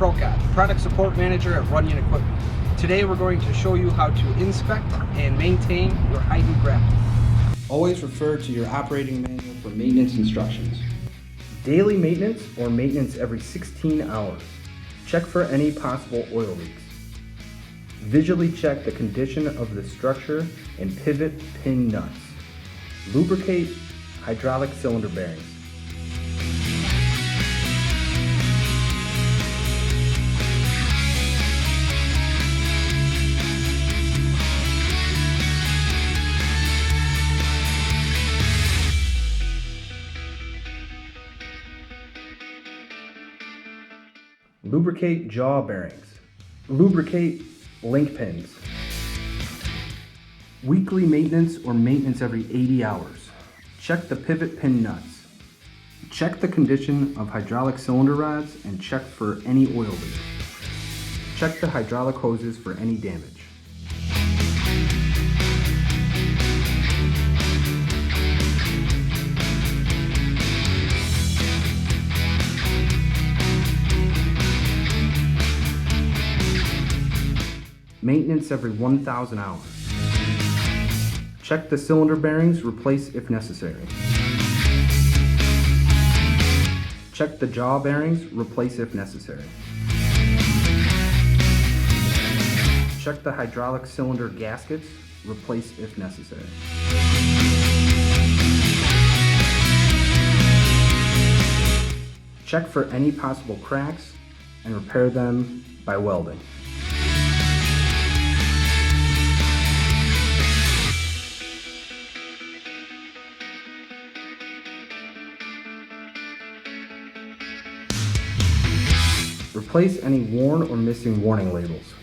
Prokop, Product Support Manager at Runyon Equipment. Today we're going to show you how to inspect and maintain your Heiden Grapple. Always refer to your operating manual for maintenance instructions. Daily maintenance or maintenance every 16 hours. Check for any possible oil leaks. Visually check the condition of the structure and pivot pin nuts. Lubricate hydraulic cylinder bearings. Lubricate jaw bearings. Lubricate link pins. Weekly maintenance or maintenance every 80 hours. Check the pivot pin nuts. Check the condition of hydraulic cylinder rods and check for any oil leaks. Check the hydraulic hoses for any damage. Maintenance every 1,000 hours. Check the cylinder bearings, replace if necessary. Check the jaw bearings, replace if necessary. Check the hydraulic cylinder gaskets, replace if necessary. Check for any possible cracks and repair them by welding. Replace any worn or missing warning labels.